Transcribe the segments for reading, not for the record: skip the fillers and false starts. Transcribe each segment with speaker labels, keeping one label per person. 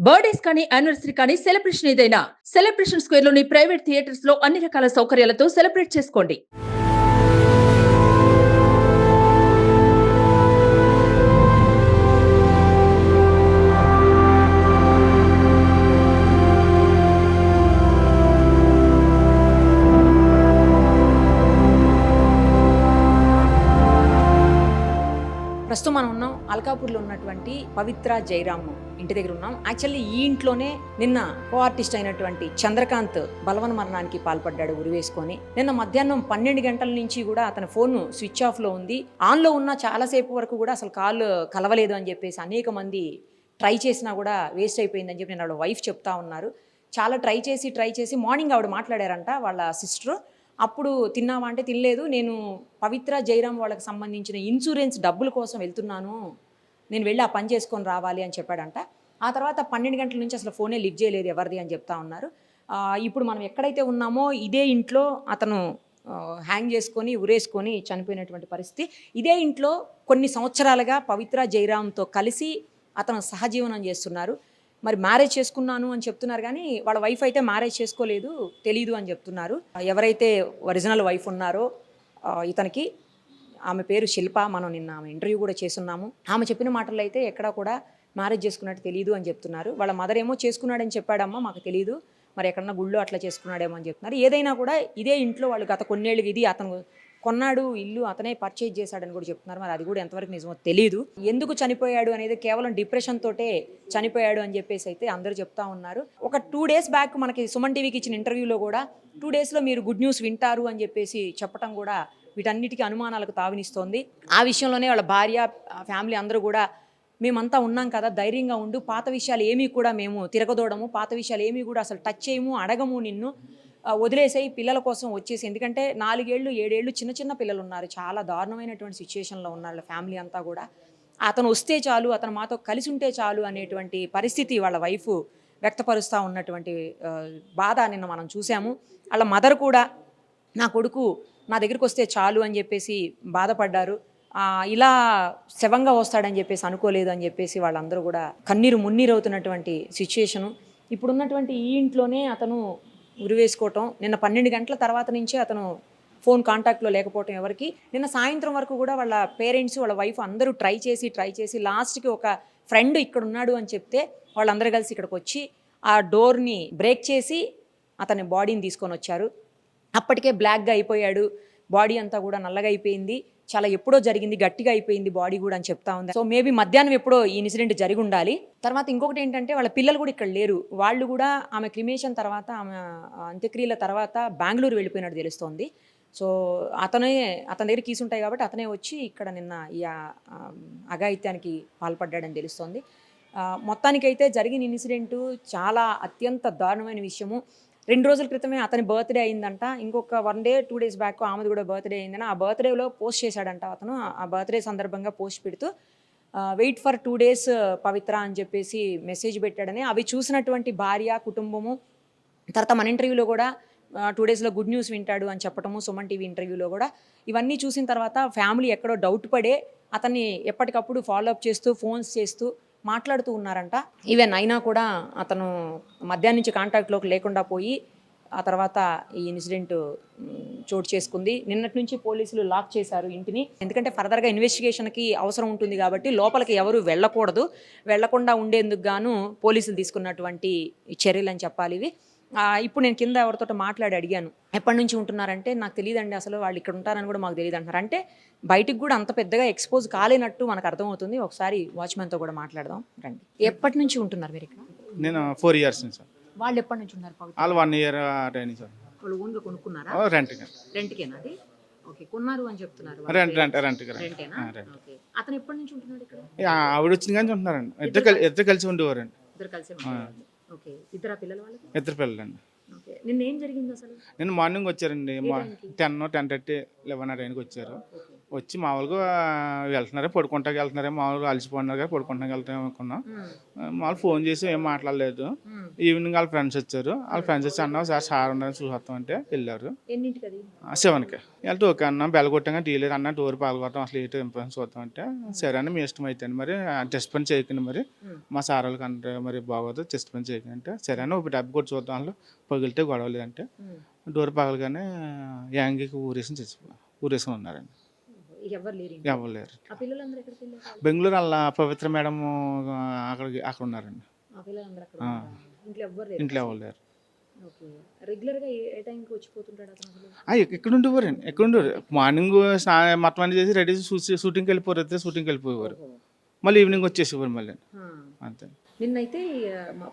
Speaker 1: Birthdays కానీ anniversary కానీ celebration ఏదైనా సెలబ్రేషన్ స్క్వేర్ లోని ప్రైవేట్ థియేటర్స్ లో అన్ని రకాల సౌకర్యాలతో సెలబ్రేట్ చేసుకోండి.
Speaker 2: ప్రస్తుతం మనం ఉన్నాం అల్కాపూర్లో ఉన్నటువంటి పవిత్ర జయరామ్ ఇంటి దగ్గర ఉన్నాం. యాక్చువల్లీ ఈ ఇంట్లోనే నిన్న కో ఆర్టిస్ట్ అయినటువంటి చంద్రకాంత్ బలవన మరణానికి పాల్పడ్డాడు ఉరివేసుకొని. నిన్న మధ్యాహ్నం 12 గంటల నుంచి కూడా అతని ఫోన్ స్విచ్ ఆఫ్ లో ఉంది. ఆన్ లో ఉన్న చాలాసేపు వరకు కూడా అసలు కాల్ కలవలేదు అని చెప్పేసి అనేక మంది ట్రై చేసినా కూడా వేస్ట్ అయిపోయిందని చెప్పి నేను ఆవిడ వైఫ్ చెప్తా ఉన్నారు. చాలా ట్రై చేసి మార్నింగ్ ఆవిడ మాట్లాడారంట వాళ్ళ సిస్టర్. అప్పుడు తిన్నావా అంటే తినలేదు, నేను పవిత్ర జయరామ్ వాళ్ళకి సంబంధించిన ఇన్సూరెన్స్ డబ్బుల కోసం వెళ్తున్నాను, నేను వెళ్ళి ఆ పని చేసుకొని రావాలి అని చెప్పాడంట. ఆ తర్వాత 12 గంటల నుంచి అసలు ఫోనే లిఫ్ట్ చేయలేదు ఎవరిది అని చెప్తా ఉన్నారు. ఇప్పుడు మనం ఎక్కడైతే ఉన్నామో ఇదే ఇంట్లో అతను హ్యాంగ్ చేసుకొని ఉరేసుకొని చనిపోయినటువంటి పరిస్థితి. ఇదే ఇంట్లో కొన్ని సంవత్సరాలుగా పవిత్ర జయరామ్తో కలిసి అతను సహజీవనం చేస్తున్నారు. మరి మ్యారేజ్ చేసుకున్నాను అని చెప్తున్నారు కానీ వాళ్ళ వైఫ్ అయితే మ్యారేజ్ చేసుకోలేదు, తెలీదు అని చెప్తున్నారు. ఎవరైతే ఒరిజినల్ వైఫ్ ఉన్నారో ఇతనికి, ఆమె పేరు శిల్ప. మనం నిన్న ఆమె ఇంటర్వ్యూ కూడా చేస్తున్నాము. ఆమె చెప్పిన మాటల్లో అయితే ఎక్కడా కూడా మ్యారేజ్ చేసుకున్నట్టు తెలియదు అని చెప్తున్నారు. వాళ్ళ మదర్ ఏమో చేసుకున్నాడని చెప్పాడమ్మా, మాకు తెలియదు, మరి ఎక్కడన్నా గుళ్ళో అట్లా చేసుకున్నాడేమో అని చెప్తున్నారు. ఏదైనా కూడా ఇదే ఇంట్లో వాళ్ళు గత కొన్నేళ్ళకి ఇది అతను కొన్నాడు, ఇల్లు అతనే పర్చేజ్ చేశాడని కూడా చెప్తున్నారు. మరి అది కూడా ఎంతవరకు నిజమో తెలియదు. ఎందుకు చనిపోయాడు అనేది కేవలం డిప్రెషన్ తోటే చనిపోయాడు అని చెప్పేసి అయితే అందరూ చెప్తా ఉన్నారు. ఒక 2 days బ్యాక్ మనకి సుమన్ టీవీకి ఇచ్చిన ఇంటర్వ్యూలో కూడా 2 daysలో మీరు గుడ్ న్యూస్ వింటారు అని చెప్పేసి చెప్పడం కూడా వీటన్నిటికీ అనుమానాలకు తావినిస్తోంది. ఆ విషయంలోనే వాళ్ళ భార్య, ఫ్యామిలీ అందరూ కూడా మేమంతా ఉన్నాం కదా, ధైర్యంగా ఉండు, పాత విషయాలు ఏమీ కూడా మేము తిరగదోడము, పాత విషయాలు ఏమీ కూడా అసలు టచ్ చేయము, అడగము, నిన్ను వదిలేసేయి, పిల్లల కోసం వచ్చేసి. ఎందుకంటే 4 ఏళ్ళు 7 ఏళ్ళు చిన్న పిల్లలు ఉన్నారు, చాలా దారుణమైనటువంటి సిచ్యువేషన్లో ఉన్నారు ఫ్యామిలీ అంతా కూడా. అతను వస్తే చాలు, అతను మాతో కలిసి ఉంటే చాలు అనేటువంటి పరిస్థితి వాళ్ళ వైఫ్ వ్యక్తపరుస్తూ ఉన్నటువంటి బాధ నిన్న మనం చూసాము. వాళ్ళ మదర్ కూడా నా కొడుకు నా దగ్గరికి వస్తే చాలు అని చెప్పేసి బాధపడ్డారు. ఇలా శవంగా వస్తాడని చెప్పేసి అనుకోలేదు అని చెప్పేసి వాళ్ళందరూ కూడా కన్నీరు మున్నీరవుతున్నటువంటి సిచ్యువేషను. ఇప్పుడున్నటువంటి ఈ ఇంట్లోనే అతను ఉరివేసుకోవటం, నిన్న 12 గంటల తర్వాత నుంచే అతను ఫోన్ కాంటాక్ట్లో లేకపోవటం ఎవరికి. నిన్న సాయంత్రం వరకు కూడా వాళ్ళ పేరెంట్స్, వాళ్ళ వైఫ్ అందరూ ట్రై చేసి లాస్ట్కి ఒక ఫ్రెండ్ ఇక్కడ ఉన్నాడు అని చెప్తే వాళ్ళందరూ కలిసి ఇక్కడికి వచ్చి ఆ డోర్ని బ్రేక్ చేసి అతని బాడీని తీసుకొని వచ్చారు. అప్పటికే బ్లాక్గా అయిపోయాడు, బాడీ అంతా కూడా నల్లగా అయిపోయింది, చాలా ఎప్పుడో జరిగింది, గట్టిగా అయిపోయింది బాడీ కూడా అని చెప్తా ఉంది. సో మేబీ మధ్యాహ్నం ఎప్పుడో ఈ ఇన్సిడెంట్ జరిగి ఉండాలి. తర్వాత ఇంకొకటి ఏంటంటే వాళ్ళ పిల్లలు కూడా ఇక్కడ లేరు. వాళ్ళు కూడా ఆమె క్రిమేషన్ తర్వాత, ఆమె అంత్యక్రియల తర్వాత బెంగళూరు వెళ్ళిపోయినట్టు తెలుస్తోంది. సో అతని దగ్గర కీస్ ఉంటాయి కాబట్టి అతనే వచ్చి ఇక్కడ నిన్న ఈ అఘాయిత్యానికి పాల్పడ్డాడని తెలుస్తోంది. మొత్తానికైతే జరిగిన ఇన్సిడెంటు చాలా అత్యంత దారుణమైన విషయము. 2 రోజుల క్రితమే అతని బర్త్డే అయిందంట. ఇంకొక 1 day 2 days బ్యాక్ ఆమెది కూడా బర్త్డే అయిందని ఆ బర్త్డేలో పోస్ట్ చేశాడంట అతను. ఆ బర్త్డే సందర్భంగా పోస్ట్ పెడుతూ వెయిట్ ఫర్ 2 days పవిత్ర అని చెప్పేసి మెసేజ్ పెట్టాడని, అవి చూసినటువంటి భార్య, కుటుంబము, తర్వాత మన ఇంటర్వ్యూలో కూడా 2 daysలో గుడ్ న్యూస్ వింటాడు అని చెప్పటము, సుమన్ టీవీ ఇంటర్వ్యూలో కూడా ఇవన్నీ చూసిన తర్వాత ఫ్యామిలీ ఎక్కడో డౌట్ పడే అతన్ని ఎప్పటికప్పుడు ఫాలోఅప్ చేస్తూ, ఫోన్స్ చేస్తూ మాట్లాడుతూ ఉన్నారంట. ఈవెన్ అయినా కూడా అతను మధ్యాహ్నం నుంచి కాంటాక్ట్లోకి లేకుండా పోయి ఆ తర్వాత ఈ ఇన్సిడెంట్ చోటు చేసుకుంది. నిన్నటి నుంచి పోలీసులు లాక్ చేశారు ఇంటిని. ఎందుకంటే ఫర్దర్గా ఇన్వెస్టిగేషన్కి అవసరం ఉంటుంది కాబట్టి లోపలికి ఎవరు వెళ్ళకూడదు. వెళ్లకుండా ఉండేందుకు గాను పోలీసులు తీసుకున్నటువంటి చర్యలు అని చెప్పాలి ఇవి. ఇప్పుడు నేను కింద ఎవరితో మాట్లాడి అడిగాను, ఎప్పటి నుంచి ఉంటున్నారంటే నాకు తెలియదండి, అసలు వాళ్ళు ఇక్కడ ఉంటారని కూడా మాకు తెలియదు అంటున్నారు. అంటే బయటికి కూడా అంత పెద్దగా ఎక్స్పోజ్ కాలేనట్టు మనకు అర్థమవుతుంది. ఒకసారి వాచ్మెన్తో కూడా మాట్లాడదాం రండి. ఎప్పటి నుంచి ఉంటున్నారు మీరు ఇక్కడ?
Speaker 3: నేను 4 years నుంచి సార్.
Speaker 2: వాళ్ళు ఎప్పటి నుంచి ఉన్నారు?
Speaker 3: వాళ్ళు 1 year ట్రైనింగ్ సార్.
Speaker 2: వాళ్ళు ఓన్గా కొనుక్కున్నారా? రెంట్కేనా అది? ఓకే, కొన్నారు అని చెప్తున్నారు. రెంటేనా? ఓకే. అతను ఎప్పటి నుంచి ఉంటున్నాడు ఇక్కడ?
Speaker 3: ఆవిడ వచ్చింది కానీ ఉంటున్నారండి. ఇద్దరు కలిసి ఉండేవారండి.
Speaker 2: ఇద్దరు కలిసి ఉంటారు. ఓకే. ఇద్దరు పిల్లలు వాళ్ళకి?
Speaker 3: 2 పిల్లలండి.
Speaker 2: ఓకే. నిన్న ఏం జరిగింది అసలు?
Speaker 3: నిన్న మార్నింగ్ వచ్చారండి, 10:30 11 ఆ టైంకి వచ్చారు. వచ్చి మామూలుగా వెళ్తున్నారే, పడుకుంటాకి వెళ్తున్నారే, మామూలుగా అలసిపోతున్నారు కదా, పడుకుంటాకి వెళ్తాం అనుకున్నాం. మామూలు ఫోన్ చేసి ఏం మాట్లాడలేదు. ఈవినింగ్ వాళ్ళ ఫ్రెండ్స్ వచ్చారు. వాళ్ళ ఫ్రెండ్స్ వచ్చి అన్న ఒకసారి సార్ ఉన్నారని చూసొస్తాం అంటే వెళ్ళారు.
Speaker 2: ఎన్నింటికి అది?
Speaker 3: 7కి వెళ్తే ఓకే అన్న బెల్ కొట్టాక టీలేదు అన్న డోర్ పాల్గొడతాం అసలు ఏంటో ఇంపార్టెన్స్ చూద్దాం అంటే సరే అని మీ ఇష్టం అయితే మరి టెస్ట్ పని చేయకండి మరి మా సార్ వాళ్ళకి అంటే మరి బాగోదు టెస్ట్ పని చేయకండి అంటే సరే అని ఒక డబ్బు కొట్టి చూద్దాం వాళ్ళు పగిలితే గొడవ లేదంటే డోర్ పగలగానే యాంగికి ఊరేసుకుని ఉన్నారండి.
Speaker 2: ఎవరు లేరు?
Speaker 3: ఎవరు లేరు.
Speaker 2: ఆ పిల్లలందరూ ఎక్కడికి వెళ్ళారు?
Speaker 3: బెంగళూరు వాళ్ళ పవిత్ర మేడం అక్కడ ఉన్నారండి.
Speaker 2: ఆ పిల్లలందరూ అక్కడ ఉన్నారా? ఇంట్లో ఎవరు లేరు?
Speaker 3: ఇంట్లో ఎవరు లేరు.
Speaker 2: ఓకే. రెగ్యులర్గా ఏ టైంకి వచ్చిపోతుంటాడు అతను అసలు?
Speaker 3: ఎక్కడ ఉండేవారండి ఎక్కడ ఉండేవారు మార్నింగ్ మొత్తం అన్ని చేసి రెడీ షూటింగ్కి వెళ్ళిపోరు అయితే షూటింగ్కి వెళ్ళిపోయేవారు మళ్ళీ ఈవినింగ్ వచ్చేసేవారు మళ్ళీ అంతే.
Speaker 2: నిన్నైతే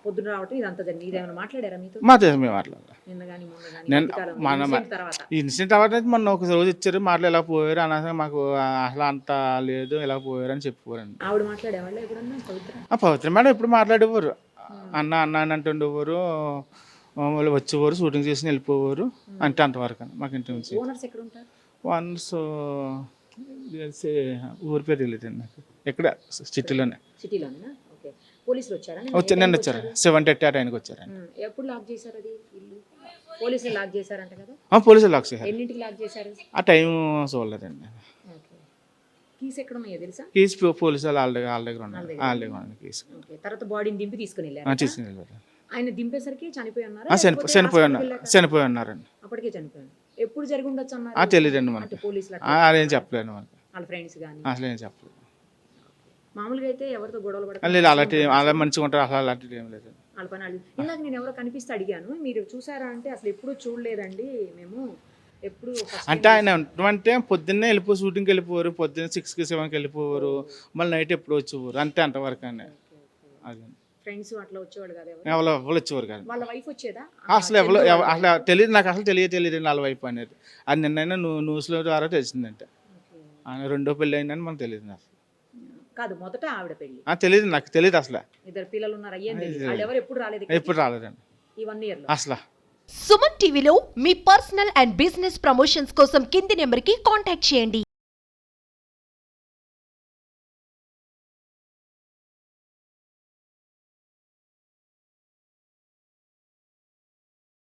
Speaker 2: పొద్దున రావటం ఇదంతా జరిగింది. ఇదేమైనా మాట్లాడారా మీతో?
Speaker 3: మా దేశం మేము మాట్లాడాలి.
Speaker 2: నిన్న కానీ మొన్న కానీ
Speaker 3: నేను
Speaker 2: మధ్యకాలం
Speaker 3: మన
Speaker 2: తర్వాత
Speaker 3: ఇన్సిడెంట్ తర్వాత మొన్న ఒక రోజు ఇచ్చారు మాటలు ఎలా పోయారు అనగా మాకు అసలు అంత లేదు ఎలా పోయారు అని చెప్పేవారండి.
Speaker 2: ఆవిడ మాట్లాడేవాళ్ళు ఎప్పుడన్నా పవిత్ర?
Speaker 3: పవిత్ర మేడం ఎప్పుడు మాట్లాడేవారు అన్న అన్న అని అంటుండేవారు వాళ్ళు వచ్చేవారు షూటింగ్ చేసి వెళ్ళిపోయేవారు అంటే అంతవరకు మాకు ఇంటి నుంచి.
Speaker 2: ఓనర్స్ ఎక్కడ ఉంటారు?
Speaker 3: వన్స్ ఊరి పేరు తెలియదు నాకు ఎక్కడ సిటీలోనే.
Speaker 2: సిటీలోనేనా? ఓకే. పోలీసులు వచ్చారా?
Speaker 3: నిన్న వచ్చారు 7:30 ఆ టైంకి వచ్చారండి.
Speaker 2: ఎప్పుడు లాక్ చేశారు అది ఇల్లు? పోలీసులు లాక్ చేశారంట కదా?
Speaker 3: పోలీసులు లాక్ చేశారు.
Speaker 2: ఎన్నింటికి లాక్ చేశారు?
Speaker 3: ఆ టైం చూడలేదండి.
Speaker 2: ఓకే. కీస్ ఎక్కడ ఉన్నాయో తెలుసా?
Speaker 3: కీస్ పోలీసు వాళ్ళు వాళ్ళ దగ్గర ఉన్నాయి కీస్.
Speaker 2: ఓకే. తర్వాత బాడీని దింపి తీసుకుని వెళ్ళారు.
Speaker 3: తీసుకుని వెళ్ళారు.
Speaker 2: ఆయన దింపేసరికి చనిపోయి ఉన్నారు.
Speaker 3: చనిపోయి ఉన్నారండి.
Speaker 2: అప్పటికే చనిపోయాను. ఎప్పుడు జరిగి ఉండొచ్చు అన్నారు?
Speaker 3: తెలియదండి మనకి.
Speaker 2: పోలీసులు
Speaker 3: అదేం చెప్పలేదు మనకి.
Speaker 2: వాళ్ళ ఫ్రెండ్స్ కానీ
Speaker 3: అసలు ఏం చెప్పలేదు.
Speaker 2: మామూలుగా అయితే ఎవరితో గొడవలు పడతారు?
Speaker 3: లేదు అలాంటి అలా మంచిగా ఉంటారు అసలు అలాంటిది ఏం లేదు.
Speaker 2: వాళ్ళ పని వాళ్ళు. ఇందాక నేను ఎవరో కనిపిస్తే అడిగాను మీరు చూసారా అంటే అసలు ఎప్పుడు చూడలేదండి మేము ఎప్పుడు.
Speaker 3: అంటే ఆయన అంటే పొద్దున్నే షూటింగ్కి వెళ్ళిపోయారు పొద్దున్న 6కి 7కి వెళ్ళిపోయారు మళ్ళీ నైట్ ఎప్పుడు వచ్చేవారు అంతే అంతవరకు అని. అది
Speaker 2: ఫ్రెండ్స్ అట్లా వచ్చేవాళ్ళు కదా?
Speaker 3: ఎవరు వచ్చేవారు కానీ
Speaker 2: వాళ్ళ వైఫ్ వచ్చేదా?
Speaker 3: అసలు అసలు తెలియదు నాకు అసలు తెలియదు వాళ్ళ వైఫ్ అనేది. అది నిన్నైనా న్యూస్లో ద్వారా తెలిసిందంటే ఆయన రెండో పెళ్ళి అయిందని మనకు తెలియదు నాకు.
Speaker 2: కాదు మొదట ఆవిడ పెళ్లి
Speaker 3: తెలియదు నాకు తెలియదు అసలు.
Speaker 2: ఇద్దరు పిల్లలు ఉన్నారు అయ్యేం తెలియదు. వాళ్ళు ఎవరు ఎప్పుడు రాలేదు?
Speaker 3: ఎప్పుడు రాలేదండి
Speaker 2: ఈ 1 year లో
Speaker 3: అసలు.
Speaker 4: సుమన్ టీవీలో మీ పర్సనల్ అండ్ బిజినెస్ ప్రమోషన్స్ కోసం కింది నెంబర్కి కాంటాక్ట్ చేయండి.